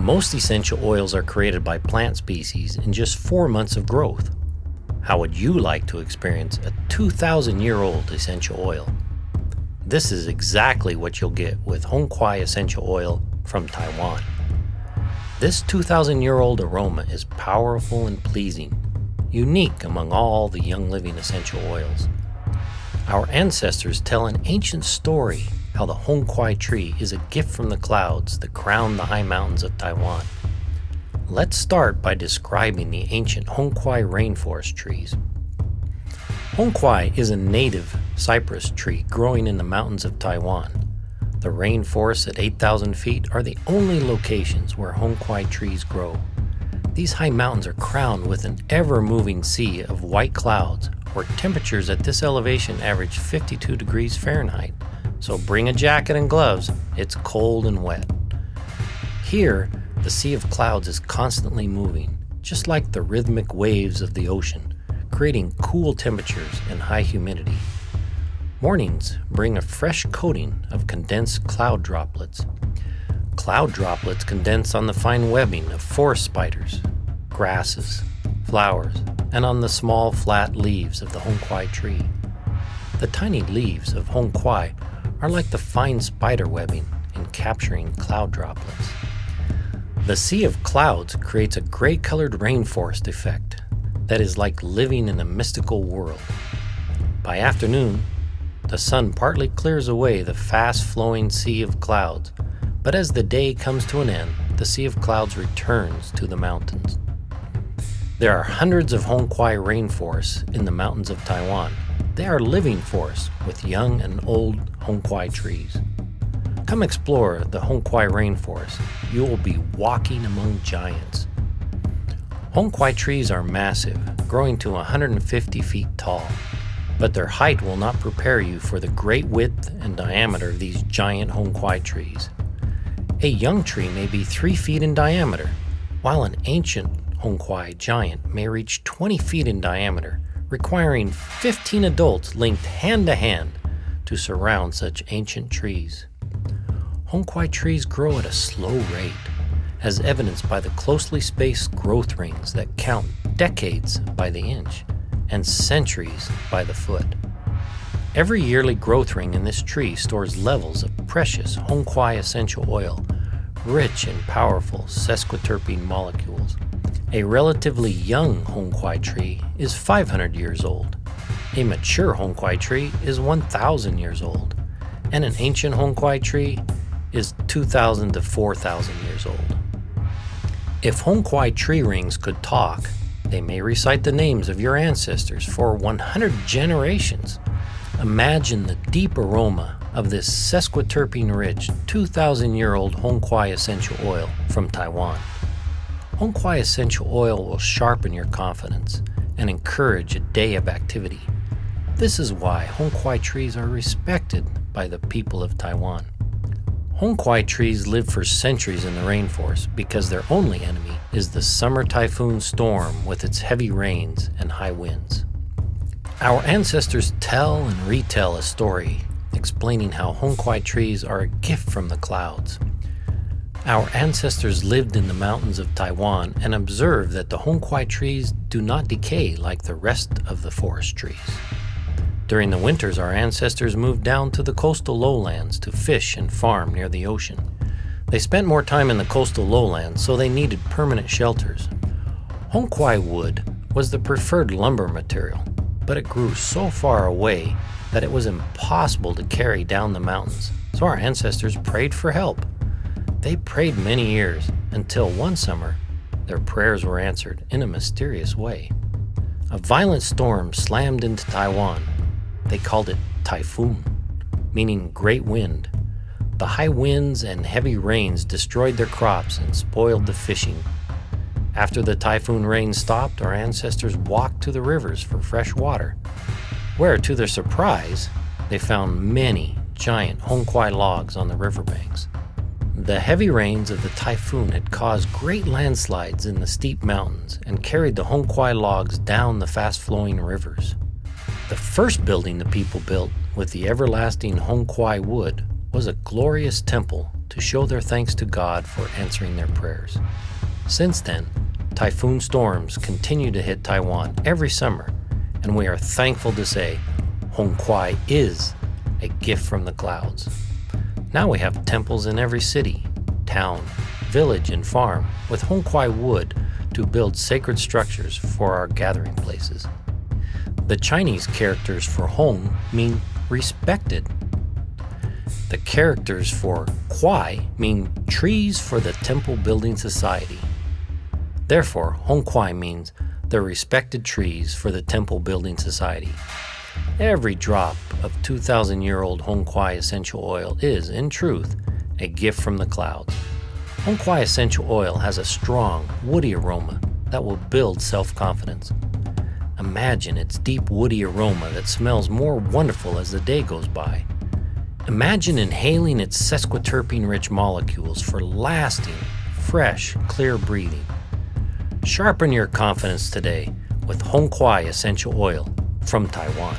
Most essential oils are created by plant species in just 4 months of growth. How would you like to experience a 2,000-year-old essential oil? This is exactly what you'll get with Kuai essential oil from Taiwan. This 2,000-year-old aroma is powerful and pleasing, unique among all the young living essential oils. Our ancestors tell an ancient story how the Kuai tree is a gift from the clouds that crown the high mountains of Taiwan. Let's start by describing the ancient Kuai rainforest trees. Kuai is a native cypress tree growing in the mountains of Taiwan. The rainforests at 8,000 feet are the only locations where Kuai trees grow. These high mountains are crowned with an ever-moving sea of white clouds, where temperatures at this elevation average 52 degrees Fahrenheit. So bring a jacket and gloves, it's cold and wet. Here, the sea of clouds is constantly moving, just like the rhythmic waves of the ocean, creating cool temperatures and high humidity. Mornings bring a fresh coating of condensed cloud droplets. Cloud droplets condense on the fine webbing of forest spiders, grasses, flowers, and on the small flat leaves of the Kuai tree. The tiny leaves of Kuai are like the fine spider webbing in capturing cloud droplets. The sea of clouds creates a gray-colored rainforest effect that is like living in a mystical world. By afternoon, the sun partly clears away the fast-flowing sea of clouds, but as the day comes to an end, the sea of clouds returns to the mountains. There are hundreds of Kuai rainforests in the mountains of Taiwan. They are living forests with young and old Kuai trees. Come explore the Kuai rainforest. You will be walking among giants. Kuai trees are massive, growing to 150 feet tall. But their height will not prepare you for the great width and diameter of these giant Kuai trees. A young tree may be 3 feet in diameter, while an ancient Kuai giant may reach 20 feet in diameter, requiring 15 adults linked hand to hand to surround such ancient trees. Kuai trees grow at a slow rate, as evidenced by the closely spaced growth rings that count decades by the inch and centuries by the foot. Every yearly growth ring in this tree stores levels of precious Kuai essential oil, rich in powerful sesquiterpene molecules. A relatively young Kuai tree is 500 years old. A mature Kuai tree is 1,000 years old. And an ancient Kuai tree is 2,000 to 4,000 years old. If Kuai tree rings could talk, they may recite the names of your ancestors for 100 generations. Imagine the deep aroma of this sesquiterpene-rich 2,000-year-old Kuai essential oil from Taiwan. Kuai essential oil will sharpen your confidence and encourage a day of activity. This is why Kuai trees are respected by the people of Taiwan. Kuai trees live for centuries in the rainforest because their only enemy is the summer typhoon storm with its heavy rains and high winds. Our ancestors tell and retell a story explaining how Kuai trees are a gift from the clouds. Our ancestors lived in the mountains of Taiwan and observed that the Kuai trees do not decay like the rest of the forest trees. During the winters, our ancestors moved down to the coastal lowlands to fish and farm near the ocean. They spent more time in the coastal lowlands, so they needed permanent shelters. Kuai wood was the preferred lumber material, but it grew so far away that it was impossible to carry down the mountains, so our ancestors prayed for help. They prayed many years until one summer, their prayers were answered in a mysterious way. A violent storm slammed into Taiwan. They called it typhoon, meaning great wind. The high winds and heavy rains destroyed their crops and spoiled the fishing. After the typhoon rain stopped, our ancestors walked to the rivers for fresh water, where, to their surprise, they found many giant Kuai logs on the riverbanks. The heavy rains of the typhoon had caused great landslides in the steep mountains and carried the Kuai logs down the fast-flowing rivers. The first building the people built with the everlasting Kuai wood was a glorious temple to to show their thanks to God for answering their prayers. Since then, typhoon storms continue to hit Taiwan every summer, and we are thankful to say Hong Kuai is a gift from the clouds. Now we have temples in every city, town, village, and farm with Hong Kuai wood to build sacred structures for our gathering places. The Chinese characters for Hong mean respected. The characters for Kuai mean trees for the temple building society. Therefore, Hong Kuai means the respected trees for the temple building society. Every drop of 2,000-year-old Hong Kuai essential oil is, in truth, a gift from the clouds. Hong Kuai essential oil has a strong, woody aroma that will build self-confidence. Imagine its deep, woody aroma that smells more wonderful as the day goes by. Imagine inhaling its sesquiterpene-rich molecules for lasting, fresh, clear breathing. Sharpen your confidence today with Hong Kuai essential oil from Taiwan.